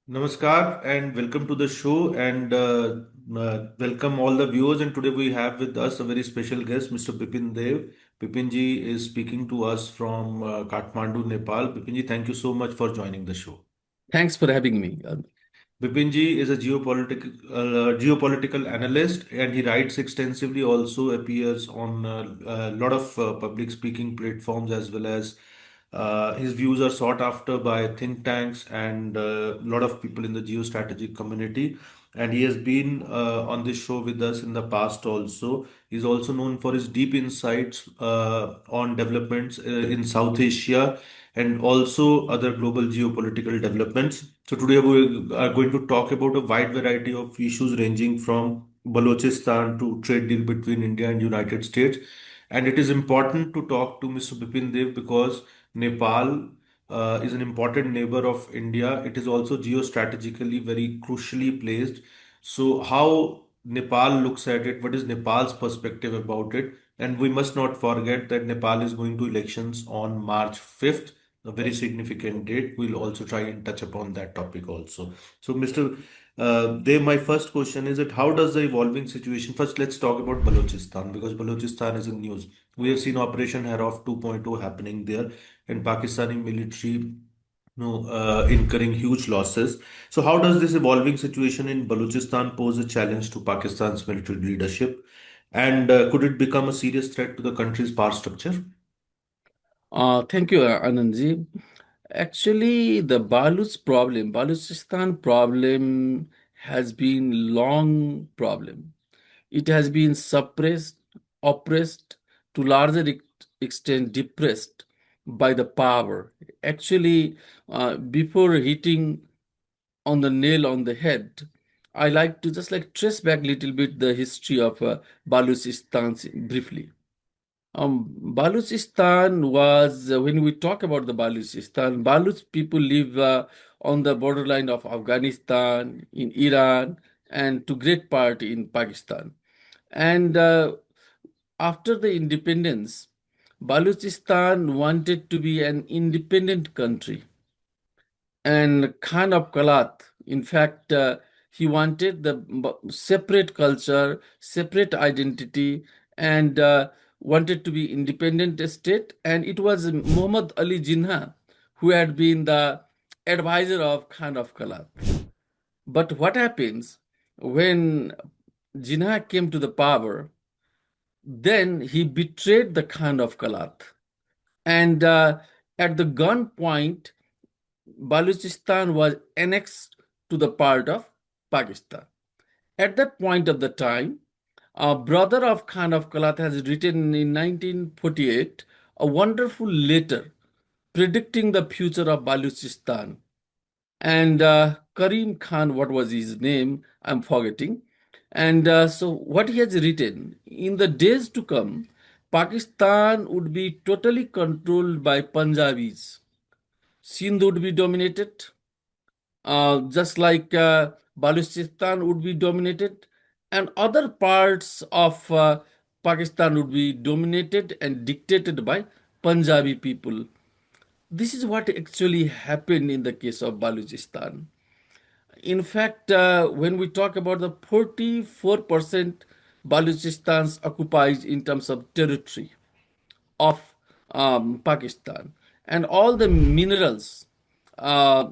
Namaskar and welcome to the show and welcome all the viewers. And today we have with us a very special guest, Mr. Bipin Dev. Bipin ji is speaking to us from Kathmandu, Nepal. Bipin ji, thank you so much for joining the show. Thanks for having me. Bipin ji is a geopolitical analyst and he writes extensively, also appears on a lot of public speaking platforms as well as his views are sought after by think tanks and a lot of people in the geostrategic community. And he has been on this show with us in the past also. He's also known for his deep insights on developments in South Asia and also other global geopolitical developments. So today we are going to talk about a wide variety of issues ranging from Balochistan to trade deal between India and United States. And it is important to talk to Mr. Bipin Dev because Nepal is an important neighbor of India. It is also geostrategically very crucially placed. So how Nepal looks at it, what is Nepal's perspective about it? And we must not forget that Nepal is going to elections on March 5th, a very significant date. We'll also try and touch upon that topic also. So, Mr. Dev, my first question is that how does the evolving situation, first let's talk about Balochistan because Balochistan is in news. We have seen Operation Harof 2.0 happening there and Pakistani military incurring huge losses. So, how does this evolving situation in Balochistan pose a challenge to Pakistan's military leadership? And could it become a serious threat to the country's power structure? Thank you, Anandji. Actually, the Balochistan problem has been long problem. It has been suppressed, oppressed, to larger extent depressed by the power. Actually, before hitting on the nail on the head, I like to just like trace back a little bit the history of Balochistan briefly. Balochistan was, when we talk about the Balochistan, Baloch people live on the borderline of Afghanistan, in Iran, and to great part in Pakistan. And after the independence, Balochistan wanted to be an independent country. And Khan of Kalat, in fact, he wanted the separate culture, separate identity, and wanted to be independent state. And it was Muhammad Ali Jinnah who had been the advisor of Khan of Kalat. But what happens when Jinnah came to the power? Then he betrayed the Khan of Kalat. And at the gunpoint, Balochistan was annexed to the part of Pakistan. At that point of the time, a brother of Khan of Kalat has written in 1948 a wonderful letter predicting the future of Balochistan. And Karim Khan, what was his name? I'm forgetting. And so, what he has written in the days to come, Pakistan would be totally controlled by Punjabis. Sindh would be dominated, just like Balochistan would be dominated, and other parts of Pakistan would be dominated and dictated by Punjabi people. This is what actually happened in the case of Balochistan. In fact, when we talk about the 44% Balochistan occupies in terms of territory of Pakistan, and all the minerals. Uh,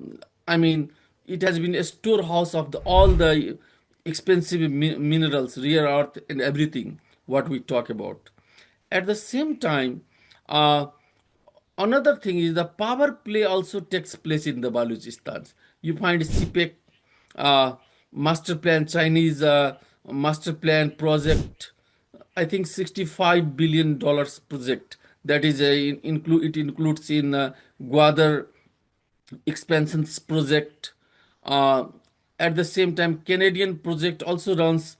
I mean, it has been a storehouse of all the expensive minerals, rare earth, and everything what we talk about. At the same time, uh, another thing is the power play also takes place in the Balochistan. You find CPEC, uh, master plan, Chinese master plan project, I think $65 billion project. That is it includes in Gwadar expansions project. Uh, at the same time, Canadian project also runs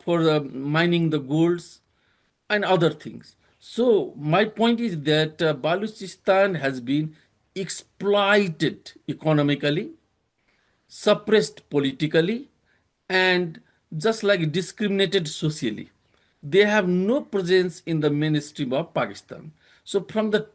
for mining the golds and other things. So my point is that Balochistan has been exploited economically, suppressed politically, and just like discriminated socially. they have no presence in the mainstream of Pakistan. So from the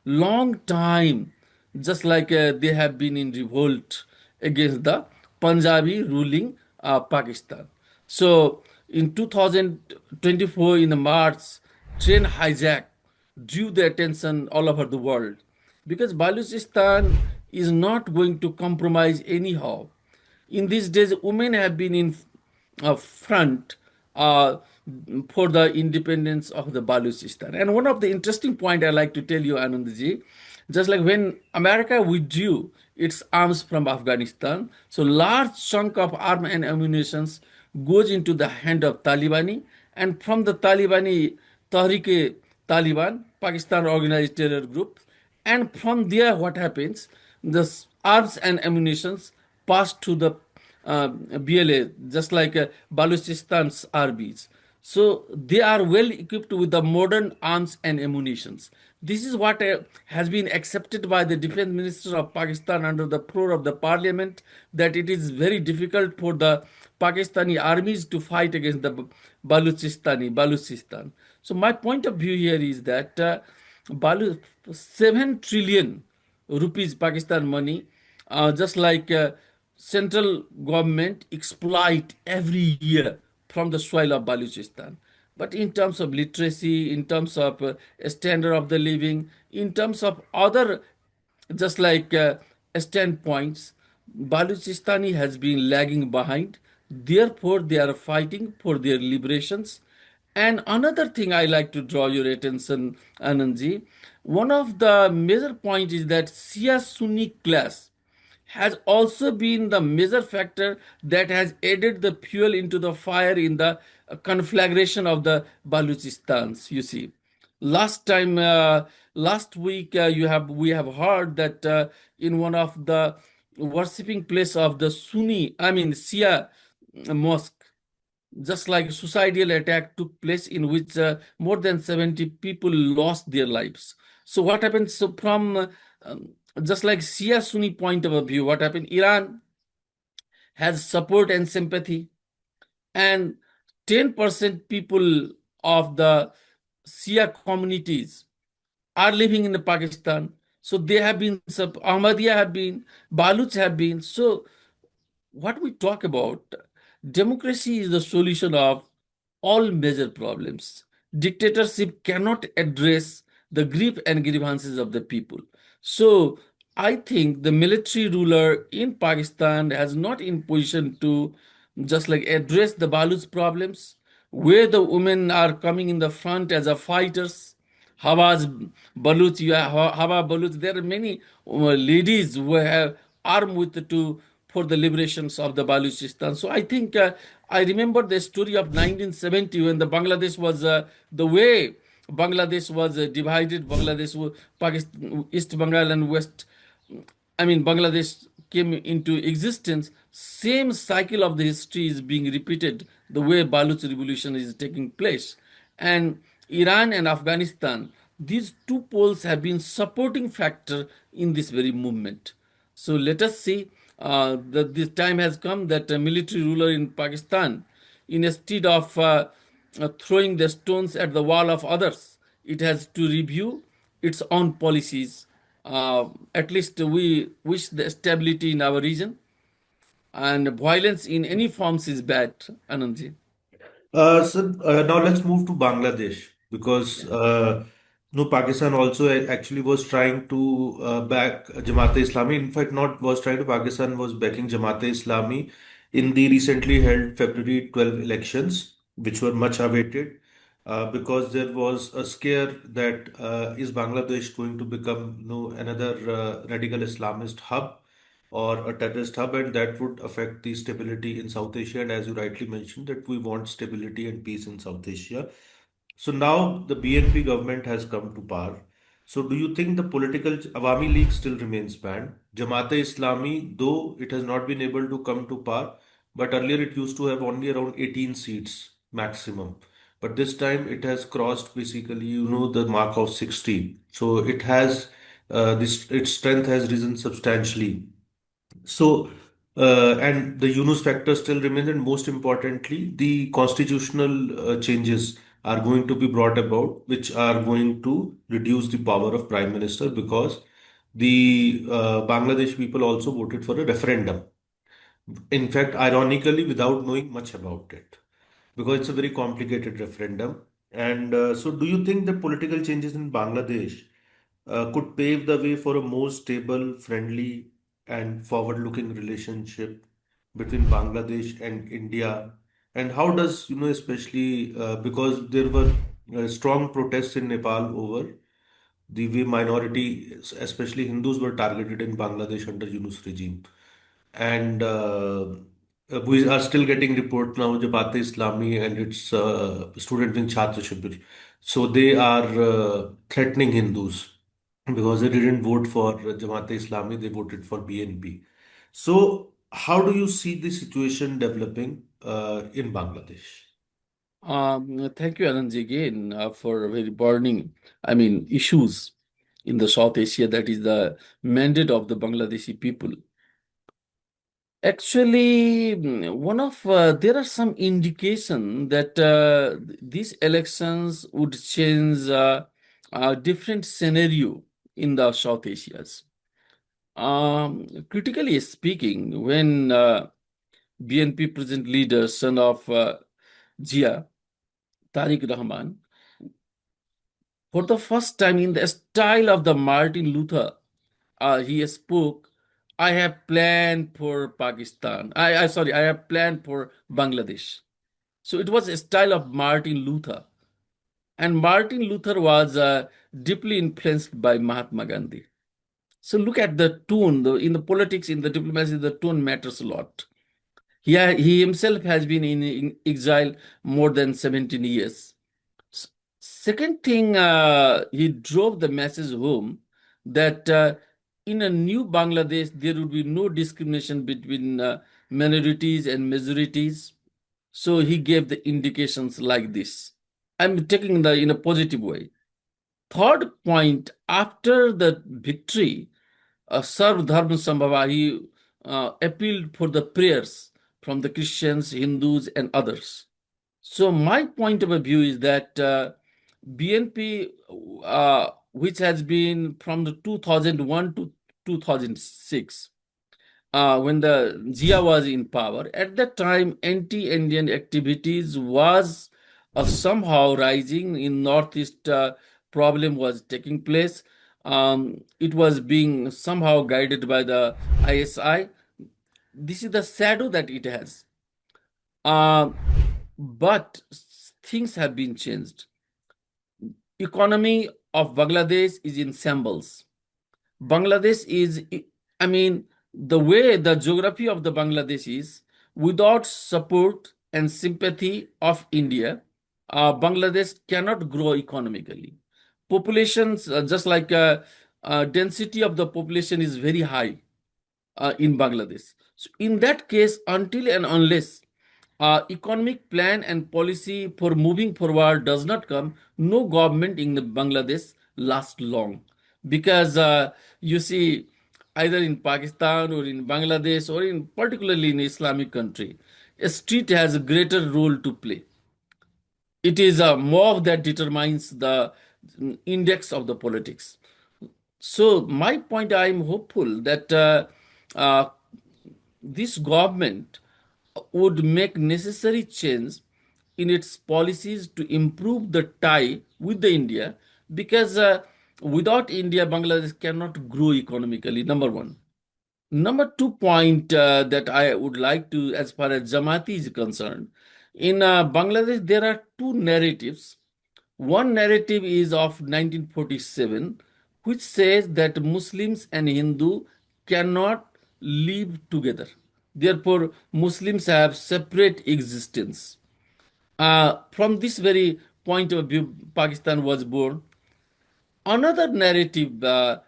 long time, just like they have been in revolt against the Punjabi ruling Pakistan. So in 2024, in the March, train hijack drew the attention all over the world because Balochistan is not going to compromise anyhow. In these days, women have been in front uh, for the independence of the Balochistan. And one of the interesting point I like to tell you, Anandji, just like when America withdrew its arms from Afghanistan, so large chunk of arm and ammunitions goes into the hand of Talibani, and from the Talibani Taliban, Pakistan organized terror group, and from there what happens? The arms and ammunitions pass to the BLA, just like Balochistan's RBs. So they are well equipped with the modern arms and ammunitions. This is what has been accepted by the defense minister of Pakistan under the floor of the parliament, that it is very difficult for the Pakistani armies to fight against the Balochistan. So my point of view here is that 7 trillion rupees Pakistan money, just like central government exploit every year from the soil of Balochistan. But in terms of literacy, in terms of standard of the living, in terms of other just like standpoints, Balochistani has been lagging behind. Therefore, they are fighting for their liberations. And another thing I like to draw your attention, Anandji, one of the major points is that Shia Sunni clash has also been the major factor that has added the fuel into the fire in the conflagration of the Balochistan. You see, last time, last week, we have heard that in one of the worshipping place of the Sunni, I mean Shia mosque, just like suicidal attack took place in which more than 70 people lost their lives. So what happened? So from just like Shia Sunni point of view, what happened? Iran has support and sympathy, and 10% people of the Shia communities are living in Pakistan. So they have been, Ahmadiyya have been, Baluch have been. So what we talk about, democracy is the solution of all major problems. Dictatorship cannot address the grief and grievances of the people. So I think the military ruler in Pakistan has not in position to just like address the Baluch problems, where the women are coming in the front as a fighters. Hawa's Baluch, Hawa Baluch. There are many ladies who have armed with for the liberations of the Balochistan. So I think I remember the story of 1970 when the Bangladesh was the way Bangladesh was divided. Pakistan, East Bengal and West. I mean, Bangladesh came into existence. Same cycle of the history is being repeated. The way Baluch revolution is taking place, and Iran and Afghanistan, these two poles have been supporting factor in this very movement. So let us see that this time has come that a military ruler in Pakistan, instead of throwing the stones at the wall of others, it has to review its own policies. At least we wish the stability in our region, and violence in any forms is bad, Anandji. Now let's move to Bangladesh because no, Pakistan also actually was trying to back Jamaat-e-Islami. In fact, not was trying to, Pakistan was backing Jamaat-e-Islami in the recently held February 12 elections, which were much awaited because there was a scare that is Bangladesh going to become another radical Islamist hub or a terrorist hub, and that would affect the stability in South Asia. And as you rightly mentioned, that we want stability and peace in South Asia. So now the BNP government has come to power. So do you think the political Awami League still remains banned? Jamaat-e-Islami, though it has not been able to come to power, but earlier it used to have only around 18 seats maximum. But this time it has crossed basically, the mark of 60. So it has its strength has risen substantially. So, and the Yunus factor still remains, and most importantly, the constitutional changes are going to be brought about, which are going to reduce the power of Prime Minister because the Bangladesh people also voted for a referendum. In fact, ironically, without knowing much about it, because it's a very complicated referendum. And so, do you think the political changes in Bangladesh could pave the way for a more stable, friendly, and forward-looking relationship between Bangladesh and India? And how does, especially because there were strong protests in Nepal over the way minorities, especially Hindus, were targeted in Bangladesh under Yunus regime. And we are still getting reports now, Jamaat Islami and its student wing Chhatra Shibir. So they are threatening Hindus because they didn't vote for Jamaat Islami, they voted for BNP. So how do you see the situation developing in Bangladesh? Thank you, Anand, again for very burning, issues in the South Asia. That is the mandate of the Bangladeshi people. Actually, there are some indication that these elections would change a different scenario in the South Asias. Critically speaking, when BNP present leader, son of Zia, Tariq Rahman, for the first time in the style of the Martin Luther, he spoke, I have planned for Pakistan. I have planned for Bangladesh. So it was a style of Martin Luther. And Martin Luther was deeply influenced by Mahatma Gandhi. So look at the tone, in the politics, in the diplomacy, the tone matters a lot. He himself has been in exile more than 17 years. Second thing, he drove the message home that in a new Bangladesh, there would be no discrimination between minorities and majorities. So he gave the indications like this. I'm taking the in a positive way. Third point, after the victory, Sarv Dharma Sambhava, he appealed for the prayers from the Christians, Hindus, and others. So my point of view is that BNP, which has been from the 2001 to 2006, when the Zia was in power, at that time anti-Indian activities was somehow rising in Northeast. Problem was taking place. It was being somehow guided by the ISI. This is the shadow that it has. Uh, but things have been changed. Economy of Bangladesh is in shambles. Bangladesh is, the way the geography of the Bangladesh is, without support and sympathy of India, Bangladesh cannot grow economically. Populations, just like density of the population is very high in Bangladesh. So in that case, until and unless economic plan and policy for moving forward does not come, no government in the Bangladesh lasts long. Because you see, either in Pakistan or in Bangladesh or in particularly in Islamic country, a street has a greater role to play. It is a mob that determines the index of the politics. So my point, I am hopeful that uh, this government would make necessary change in its policies to improve the tie with the India, because without India, Bangladesh cannot grow economically. Number one. Number two point that I would like to, as far as Jamati is concerned, in Bangladesh there are two narratives. One narrative is of 1947, which says that Muslims and Hindu cannot live together. Therefore, Muslims have separate existence. From this very point of view, Pakistan was born. Another narrative, the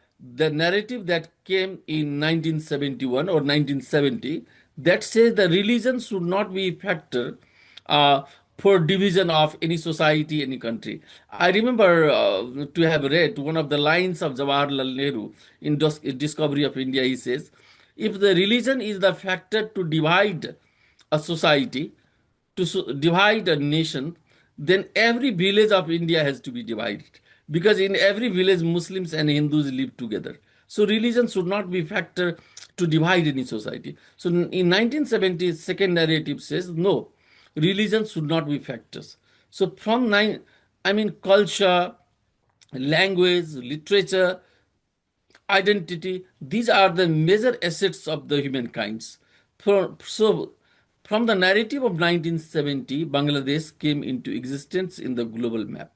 narrative that came in 1971 or 1970, that says the religion should not be a factor uh, for division of any society, any country. I remember to have read one of the lines of Jawaharlal Nehru in Discovery of India. He says, if the religion is the factor to divide a society, to divide a nation, then every village of India has to be divided, because in every village Muslims and Hindus live together. So religion should not be factor to divide any society. So in 1970s, second narrative says no, religion should not be factors. So from culture, language, literature, identity, these are the major assets of the humankind. So, from the narrative of 1970, Bangladesh came into existence in the global map.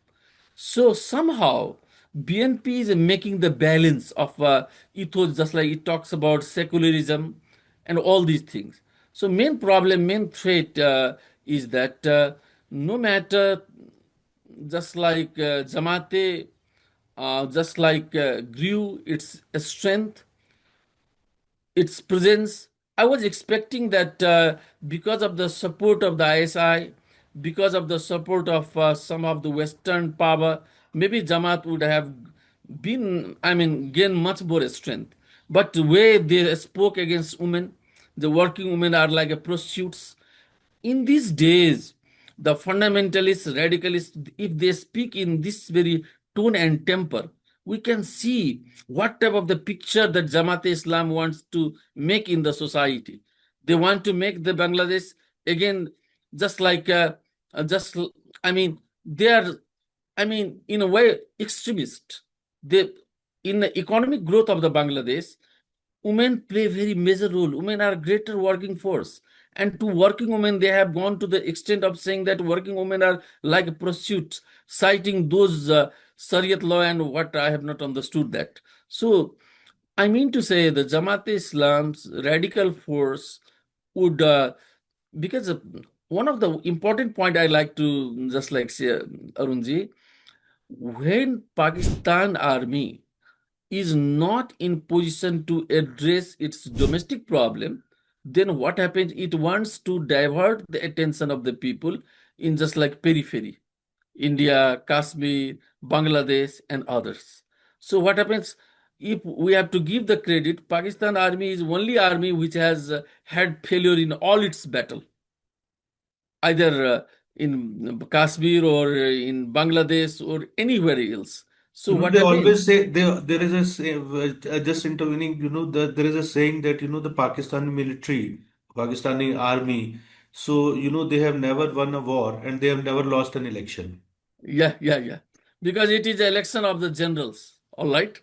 So somehow BNP is making the balance of ethos, just like it talks about secularism and all these things. So main problem, main threat is that no matter, just like Jamate, just like grew its strength, its presence. I was expecting that because of the support of the ISI, because of the support of some of the Western power, maybe Jamaat would have gained much more strength. But the way they spoke against women, the working women are like a prostitutes. In these days, the fundamentalists, radicalists, if they speak in this very tone and temper, we can see what type of the picture that Jamaat Islam wants to make in the society. They want to make the Bangladesh again, just like just I mean they are, in a way, extremist. They, in the economic growth of the Bangladesh, women play very major role. Women are greater working force. And to working women, they have gone to the extent of saying that working women are like prostitutes, citing those Shariat law and what I have not understood that. So I mean to say the Jamaat Islam's radical force would, because one of the important point I like to just like say, Arunji, when Pakistan army is not in position to address its domestic problem, then what happens? It wants to divert the attention of the people in just like periphery, India, Kashmir, Bangladesh, and others. So what happens? If we have to give the credit, Pakistan army is only army which has had failure in all its battle, either in Kashmir or in Bangladesh or anywhere else. So what They happens? always say there is a just intervening, there is a saying that, the Pakistani military, Pakistani army, so, they have never won a war and they have never lost an election. Yeah, yeah, yeah. Because it is election of the generals, all right?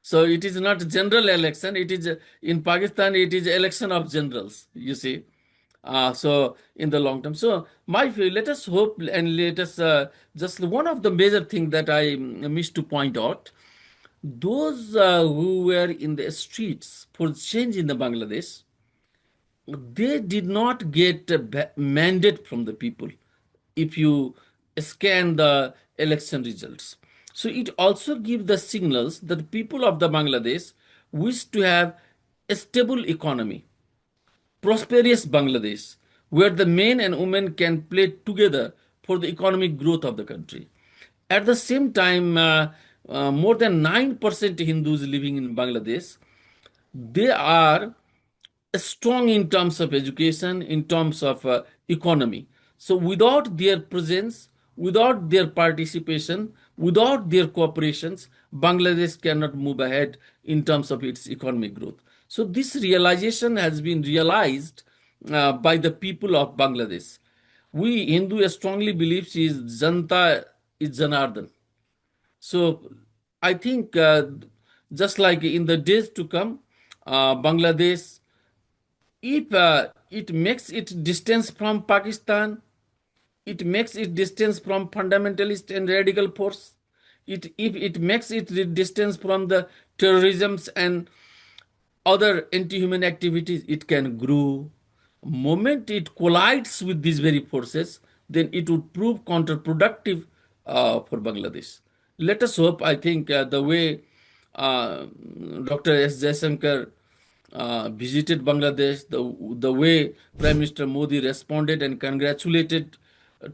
So it is not general election. It is in Pakistan. It is election of generals. You see, so in the long term. So my view, let us hope and let us just one of the major thing that I missed to point out. Those who were in the streets for change in the Bangladesh, they did not get a mandate from the people if you scan the election results. So it also gives the signals that the people of the Bangladesh wish to have a stable economy, prosperous Bangladesh, where the men and women can play together for the economic growth of the country. At the same time, more than 9% Hindus living in Bangladesh, they are strong in terms of education, in terms of economy. So without their presence, without their participation, without their cooperations, Bangladesh cannot move ahead in terms of its economic growth. So this realization has been realized by the people of Bangladesh. We Hindu strongly believe is Janta is Janardhan. So I think just like in the days to come, Bangladesh, if it makes its distance from Pakistan, it makes its distance from fundamentalist and radical force. If it makes its distance from the terrorisms and other anti-human activities, it can grow. Moment it collides with these very forces, then it would prove counterproductive for Bangladesh. Let us hope. I think the way uh, Dr. S. Jaishankar visited Bangladesh, the way Prime Minister Modi responded and congratulated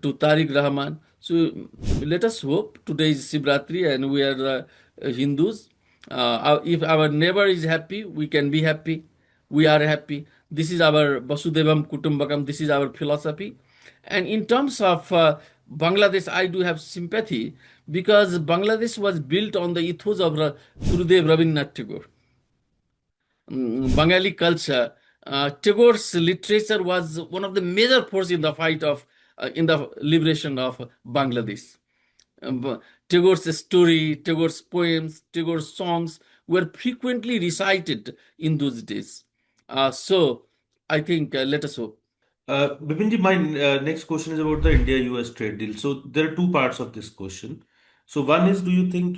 to Tariq Rahman. So let us hope. Today is Shivratri and we are Hindus. If our neighbor is happy, we can be happy. We are happy. This is our Vasudevam Kutumbakam. This is our philosophy. And in terms of Bangladesh, I do have sympathy because Bangladesh was built on the ethos of Gurudev Rabindranath Tagore. Bengali culture, Tagore's literature was one of the major forces in the fight of in the liberation of Bangladesh. Tagore's story, Tagore's poems, Tagore's songs were frequently recited in those days. So I think let us hope. Bipinji, my next question is about the India-US trade deal. So there are two parts of this question. So one is, do you think,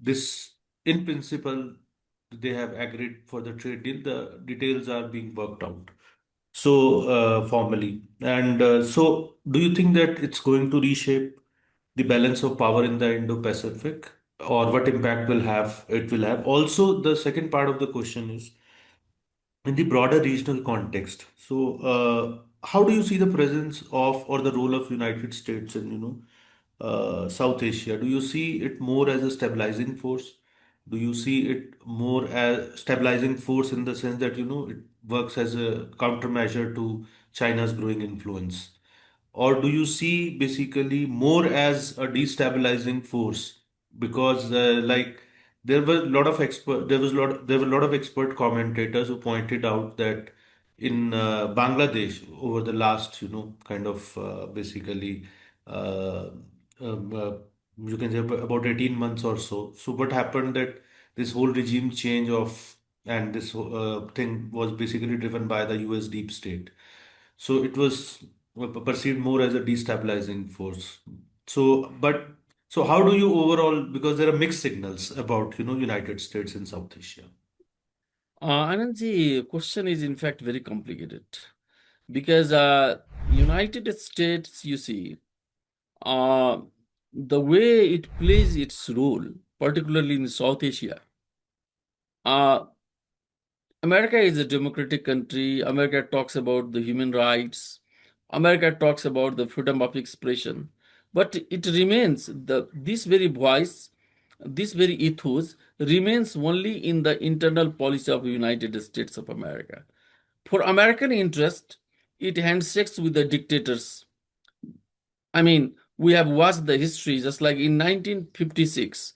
this in principle they have agreed for the trade deal? The details are being worked out. So formally, and so do you think that it's going to reshape the balance of power in the Indo-Pacific, or what impact will have it will have? Also, the second part of the question is in the broader regional context. So, how do you see the presence of or the role of United States in, South Asia? Do you see it more as a stabilizing force? Do you see it more as stabilizing force in the sense that, it works as a countermeasure to China's growing influence? Or do you see basically more as a destabilizing force? Because there were a lot of expert commentators who pointed out that in Bangladesh over the last, kind of basically uh, um, uh, you can say about 18 months or so. So what happened that this whole regime change of and this thing was basically driven by the US deep state. So it was perceived more as a destabilizing force. So, but so how do you overall, because there are mixed signals about, United States in South Asia. Anand, the question is in fact very complicated because United States, you see, uh, the way it plays its role, particularly in South Asia. Uh, America is a democratic country. America talks about the human rights. America talks about the freedom of expression. But it remains this very voice, this very ethos remains only in the internal policy of the United States of America. For American interest, it handshakes with the dictators. I mean, we have watched the history just like in 1956.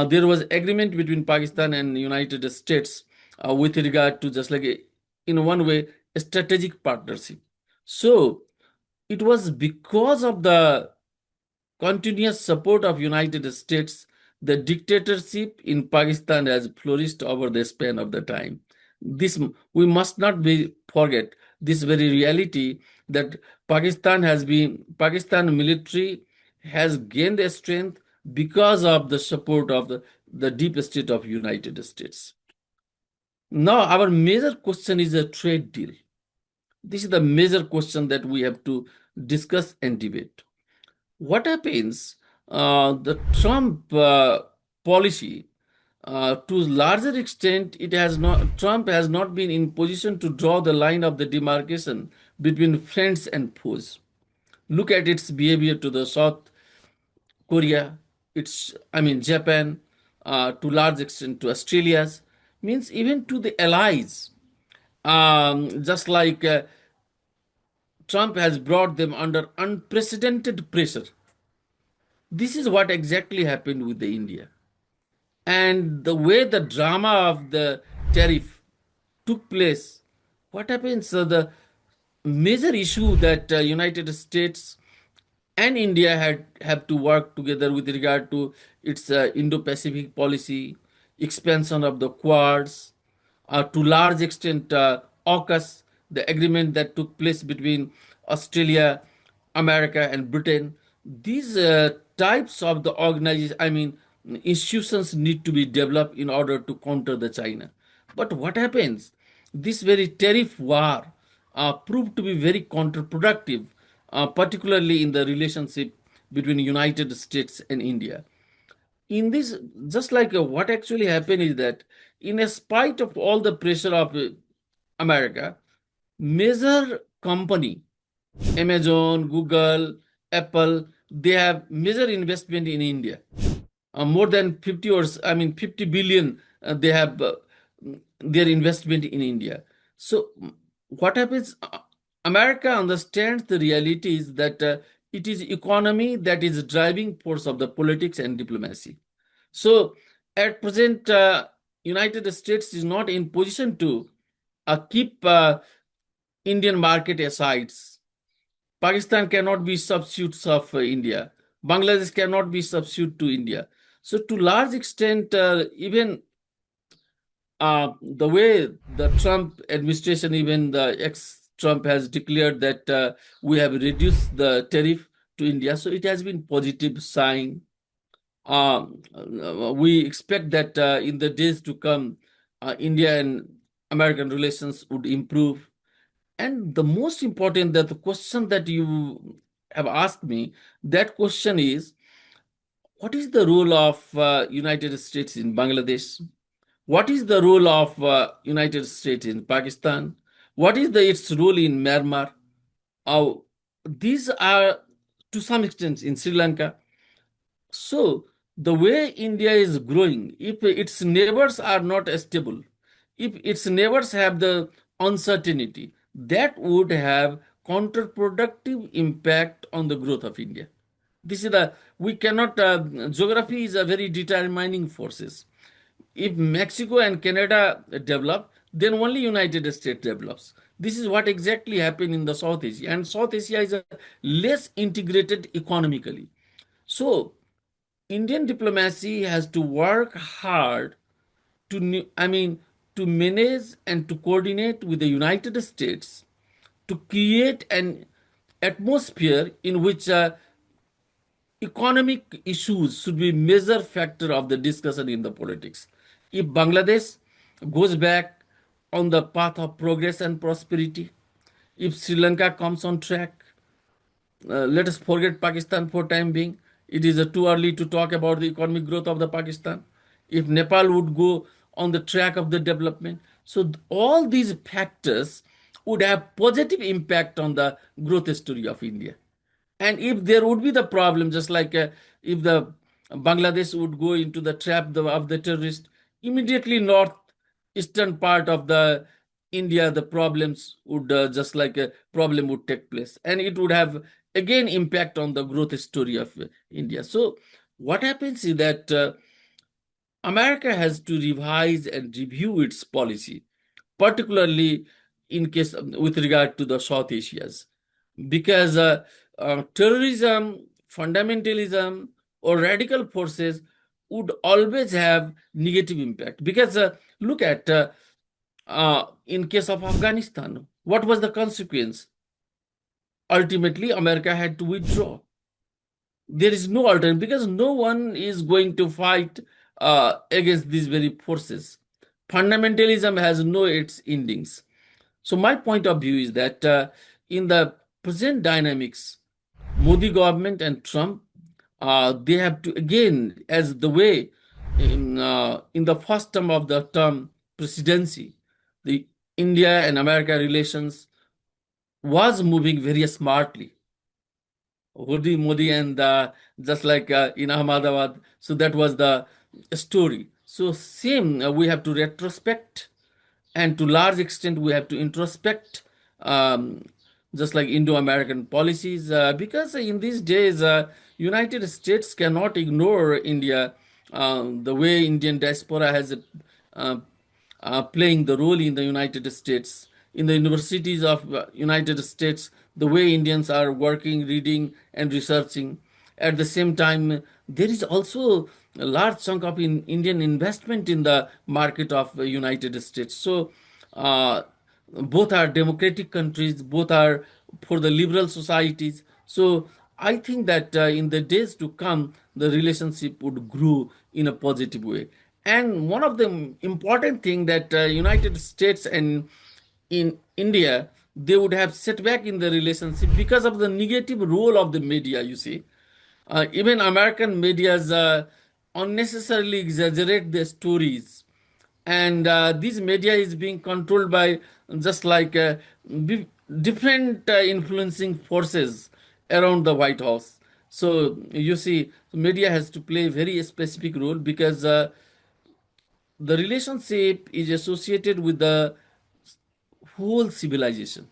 There was agreement between Pakistan and United States with regard to just like in one way a strategic partnership. So it was because of the continuous support of United States, the dictatorship in Pakistan has flourished over the span of the time. This we must not be forget this very reality that Pakistan military has gained a strength because of the support of the deep state of United States. Now our major question is a trade deal. This is the major question that we have to discuss and debate. What happens? The Trump policy, to larger extent, it has not. Trump has not been in position to draw the line of the demarcation between friends and foes. Look at its behavior to the South Korea. Japan, to large extent to Australia's, means even to the allies. Just like Trump has brought them under unprecedented pressure. This is what exactly happened with the India. And the way the drama of the tariff took place, what happens? The major issue that United States and India had have to work together with regard to its Indo-Pacific policy, expansion of the Quads, to large extent AUKUS, the agreement that took place between Australia, America, and Britain. These types of the organizations, institutions need to be developed in order to counter the China. But what happens? This very tariff war proved to be very counterproductive, particularly in the relationship between United States and India. In this, just like what actually happened is that, in a spite of all the pressure of America, major company Amazon, Google, Apple, they have major investment in India. More than 50 or 50 billion they have their investment in India. So what happens? America understands the realities that it is economy that is driving force of the politics and diplomacy. So at present, United States is not in position to keep Indian market aside. Pakistan cannot be substitutes of India. Bangladesh cannot be substitute to India. So to large extent, even the way the Trump administration, even the ex-Trump has declared that we have reduced the tariff to India, so it has been positive sign. We expect that in the days to come, India and American relations would improve. And the most important that the question that you have asked me, that question is, what is the role of United States in Bangladesh? What is the role of United States in Pakistan? What is its role in Myanmar? Uh, these are to some extent in Sri Lanka. So the way India is growing, if its neighbors are not stable, if its neighbors have the uncertainty, that would have counterproductive impact on the growth of India. This is the we cannot. Geography is a very determining forces. If Mexico and Canada develop, then only United States develops. This is what exactly happened in the South Asia, and South Asia is a less integrated economically. So Indian diplomacy has to work hard to manage and to coordinate with the United States to create an atmosphere in which economic issues should be major factor of the discussion in the politics. If Bangladesh goes back on the path of progress and prosperity, if Sri Lanka comes on track, let us forget Pakistan for time being. It is too early to talk about the economic growth of the Pakistan. If Nepal would go on the track of the development, so all these factors would have positive impact on the growth story of India. And if there would be the problem, just like if the Bangladesh would go into the trap of the terrorist, immediately north eastern part of the India, the problems would just like a problem would take place, and it would have again impact on the growth story of India. So what happens is that America has to revise and review its policy, particularly in case with regard to the South Asias, because terrorism, fundamentalism, or radical forces would always have negative impact. Because look at in case of Afghanistan, what was the consequence? Ultimately, America had to withdraw. There is no alternative because no one is going to fight against these very forces. Fundamentalism has no its endings. So my point of view is that in the present dynamics, Modi government and Trump, they have to again, as the way in the first term of the term presidency, the India and America relations was moving very smartly. Modi and just like in Ahmedabad. So that was the story. So same, we have to retrospect, and to large extent we have to introspect, um, just like Indo-American policies, because in these days, United States cannot ignore India, the way Indian diaspora has uh, playing the role in the United States, in the universities of United States, the way Indians are working, reading, and researching. At the same time, there is also a large chunk of Indian investment in the market of the United States. So, both are democratic countries, both are for the liberal societies. So, I think that in the days to come, the relationship would grow in a positive way. And one of the important thing that United States and in India, they would have setback in the relationship because of the negative role of the media. You see, even American medias unnecessarily exaggerate their stories, and this media is being controlled by just like different influencing forces around the White House. So you see, media has to play a very specific role because the relationship is associated with the whole civilization.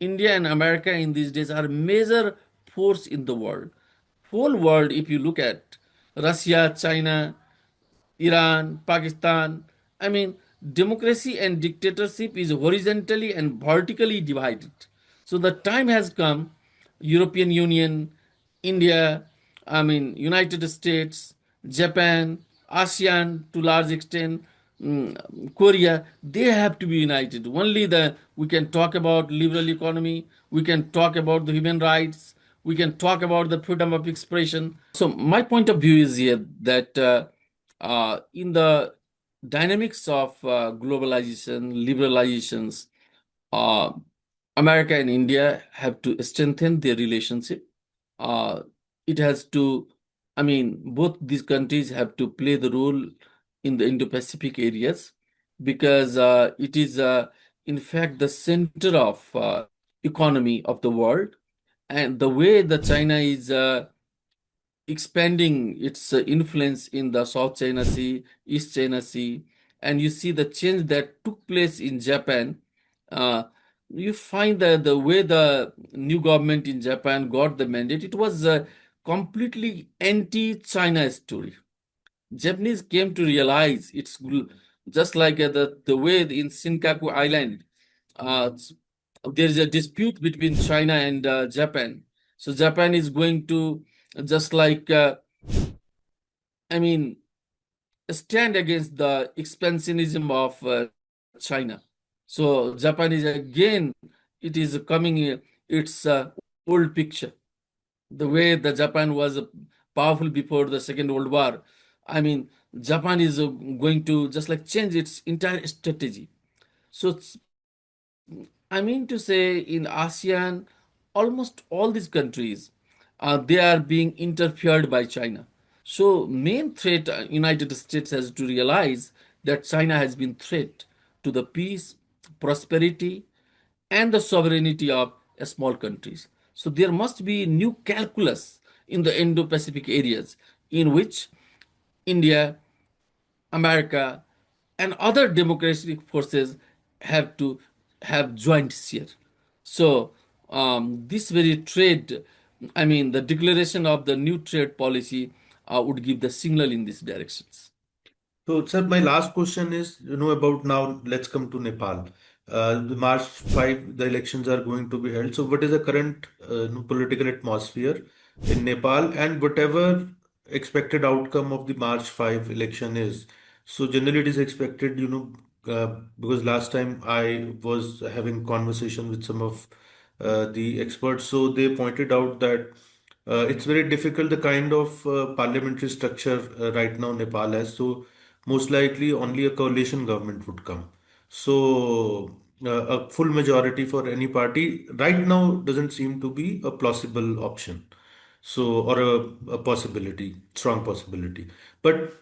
India and America in these days are major force in the world. Whole world, if you look at Russia, China, Iran, Pakistan, I mean, democracy and dictatorship is horizontally and vertically divided. So the time has come, European Union, India, I mean, United States, Japan, ASEAN to large extent, Korea, they have to be united. Only the we can talk about liberal economy, we can talk about the human rights, we can talk about the freedom of expression. So my point of view is here that in the dynamics of globalization, liberalizations, uh, America and India have to strengthen their relationship. Uh, it has to, I mean, both these countries have to play the role in the Indo-Pacific areas because it is, in fact, the center of economy of the world. And the way the China is expanding its influence in the South China Sea, East China Sea, and you see the change that took place in Japan. Uh, you find that the way the new government in Japan got the mandate, it was a completely anti-China story. Japanese came to realize just like the way in Senkaku Island, uh, there is a dispute between China and Japan. So Japan is going to just like I mean stand against the expansionism of China. So Japan is again it is coming its old picture. The way the Japan was powerful before the Second World War. I mean, Japan is going to just like change its entire strategy. So I mean to say in ASEAN, almost all these countries, they are being interfered by China. So main threat United States has to realize that China has been threat to the peace, prosperity, and the sovereignty of small countries. So there must be new calculus in the Indo-Pacific areas in which India, America, and other democratic forces have to have joint share. So this very trade, I mean, the declaration of the new trade policy would give the signal in these directions. So, sir, my last question is, about now, let's come to Nepal. The March 5, the elections are going to be held. So, what is the current political atmosphere in Nepal and whatever expected outcome of the March 5 election is? So, generally, it is expected, because last time I was having conversation with some of the experts, so they pointed out that it's very difficult the kind of parliamentary structure right now Nepal has. So most likely only a coalition government would come. So a full majority for any party right now doesn't seem to be a plausible option. So or a possibility, strong possibility. But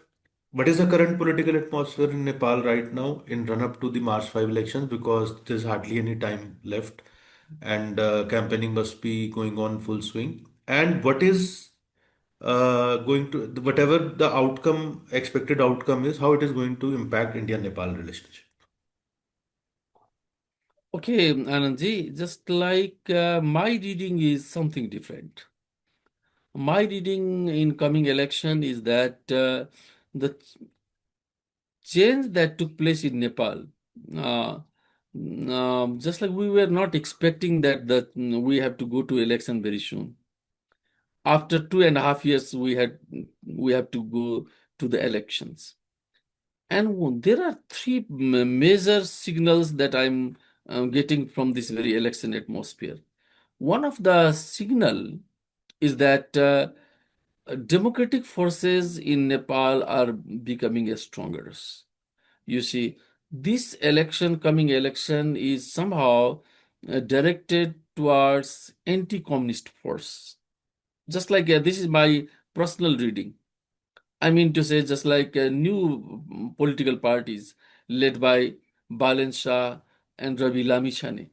what is the current political atmosphere in Nepal right now in run up to the March 5 elections? Because there's hardly any time left and campaigning must be going on full swing. And what is going to, whatever the outcome, expected outcome is, how it is going to impact India-Nepal relationship? Okay, Anandji, just like my reading is something different. My reading in coming election is that the change that took place in Nepal, uh, just like we were not expecting that we have to go to election very soon. After 2.5 years, we have to go to the elections, and there are three major signals that I'm getting from this very election atmosphere. One of the signal is that democratic forces in Nepal are becoming stronger. You see, this coming election, is somehow directed towards anti-communist force. Just like this is my personal reading. I mean to say, just like new political parties led by Balen Shah and Ravi Lamichhane,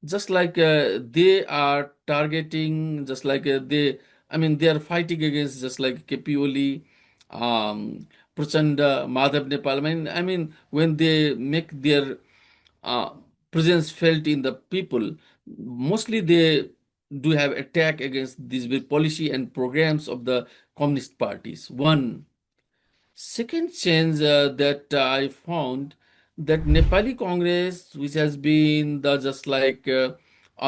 just like they are targeting, just like I mean, they are fighting against just like KPOL, Prachanda, Madhav Nepal. I mean, when they make their uh, presence felt in the people, Mostly they do have attack against these policy and programs of the communist parties. One second change that I found, that Nepali Congress, which has been the just like a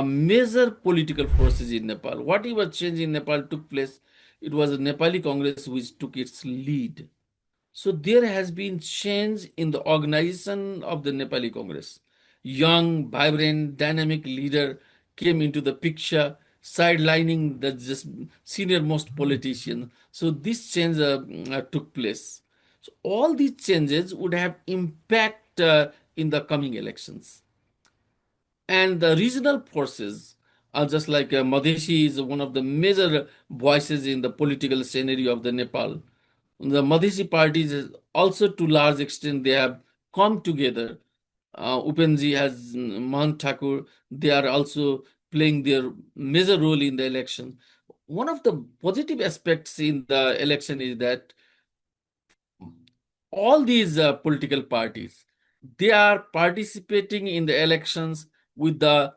major political forces in Nepal. Whatever change in Nepal took place, it was the Nepali Congress which took its lead. So there has been change in the organization of the Nepali Congress. Young, vibrant, dynamic leader came into the picture, sidelining the just senior most politician. So this change took place. So all these changes would have impact in the coming elections. And the regional forces are just like Madheshi is one of the major voices in the political scenario of the Nepal. The Madhesi parties also to large extent they have come together. Upenji has Mahant Thakur, they are also playing their major role in the election. One of the positive aspects in the election is that all these political parties, they are participating in the elections with the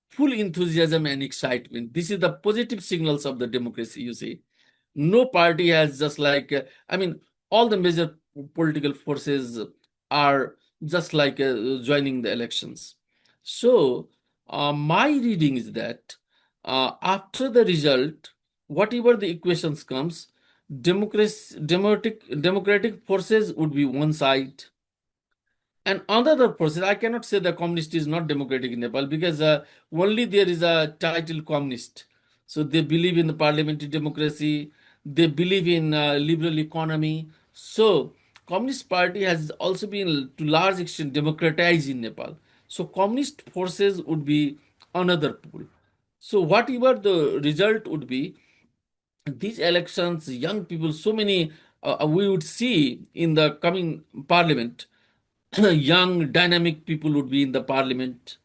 full enthusiasm and excitement. This is the positive signals of the democracy, you see. No party has just like, I mean, all the major political forces are just like joining the elections. So, my reading is that after the result, whatever the equations comes, democratic forces would be one side, and another process, I cannot say the communist is not democratic in Nepal because only there is a title communist. So they believe in the parliamentary democracy, they believe in liberal economy. So Communist Party has also been to large extent democratized in Nepal. So communist forces would be another pool. So whatever the result would be, these elections, young people, so many we would see in the coming parliament. Young, dynamic people would be in the parliament.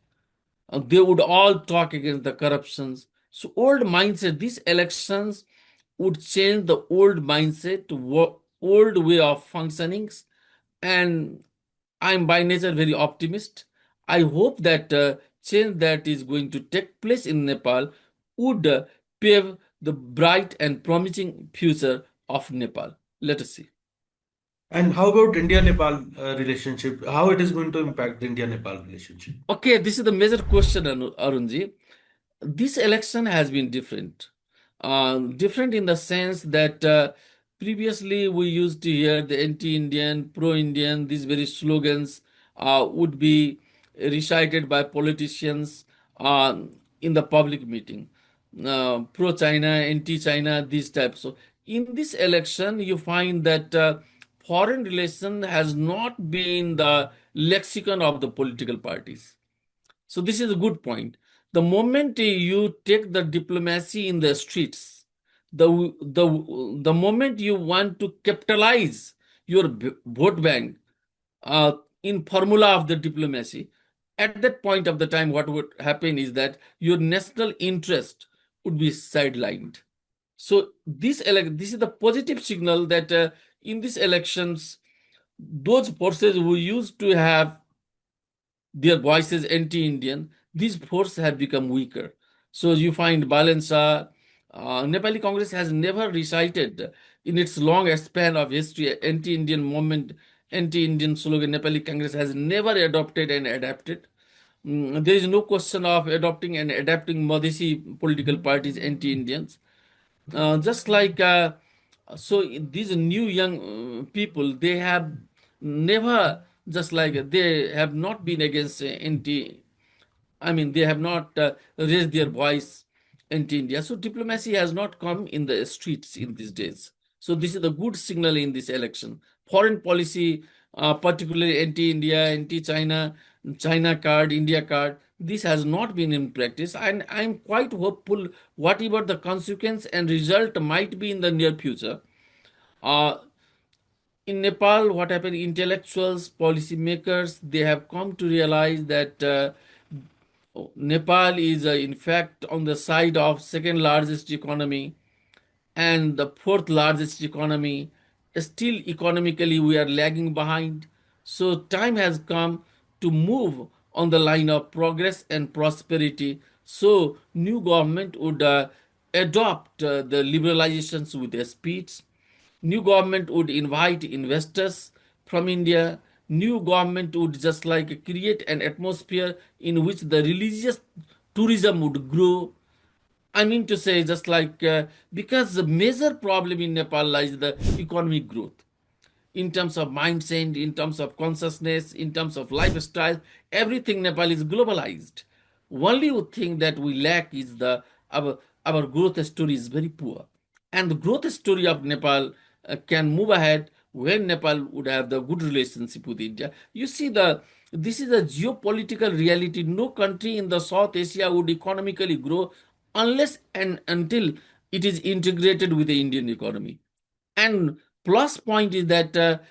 They would all talk against the corruptions. So, old mindset, these elections would change the old mindset, old way of functioning. And I'm by nature very optimist. I hope that change that is going to take place in Nepal would pave the bright and promising future of Nepal. Let us see. And how about India-Nepal relationship? How it is going to impact the India-Nepal relationship? Okay, this is the major question, Arunji. This election has been different. Different in the sense that previously we used to hear the anti-Indian, pro-Indian, these very slogans would be recited by politicians in the public meeting. Pro-China, anti-China, these types. So in this election, you find that foreign relation has not been the lexicon of the political parties. So this is a good point. The moment you take the diplomacy in the streets, the moment you want to capitalize your vote bank in formula of the diplomacy, at that point of the time, what would happen is that your national interest would be sidelined. So this is the positive signal that in these elections, those forces who used to have their voices anti-Indian, these forces have become weaker. So you find Balensa, Nepali Congress has never recited in its long span of history anti-Indian movement, anti-Indian slogan. Nepali Congress has never adopted and adapted. There is no question of adopting and adapting Madhesi political parties anti-Indians. Just like so these new young people, they have never just like they have not been against anti, I mean, they have not raised their voice anti-India. So diplomacy has not come in the streets in these days. So this is a good signal in this election. Foreign policy, particularly anti-India, anti-China, China card, India card, this has not been in practice. And I'm quite hopeful whatever the consequence and result might be in the near future. Uh, in Nepal, what happened? Intellectuals, policymakers, they have come to realize that Nepal is, in fact, on the side of second largest economy and the fourth largest economy. Still, economically, we are lagging behind. So, time has come to move on the line of progress and prosperity So new government would adopt the liberalizations with a speed. New government would invite investors from India. New government would just like create an atmosphere in which the religious tourism would grow. I mean to say, just like because the major problem in Nepal lies the economic growth in terms of mindset, in terms of consciousness, in terms of lifestyle, everything Nepal is globalized. Only thing that we lack is the our growth story is very poor, and the growth story of Nepal can move ahead when Nepal would have the good relationship with India. You see the this is a geopolitical reality. No country in the South Asia would economically grow unless and until it is integrated with the Indian economy. And plus point is that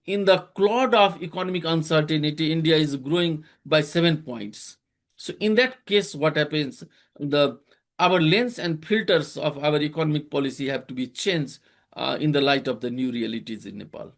in the cloud of economic uncertainty, India is growing by 7 points. So in that case, what happens? The Our lens and filters of our economic policy have to be changed in the light of the new realities in Nepal.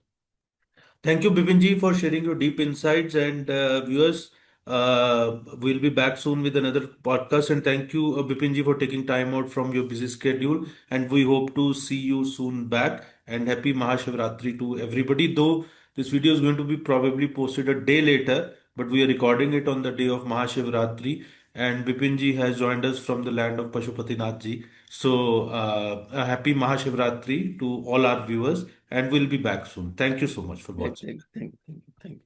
Thank you, Bipin ji, for sharing your deep insights. And viewers, we'll be back soon with another podcast. And thank you, Bipin ji, for taking time out from your busy schedule. And we hope to see you soon back. And happy Mahashivratri to everybody. Though this video is going to be probably posted a day later, but we are recording it on the day of Mahashivratri. And Bipin ji has joined us from the land of Pashupatinath ji. So, a happy Mahashivratri to all our viewers, and we'll be back soon. Thank you so much for watching. Thank you.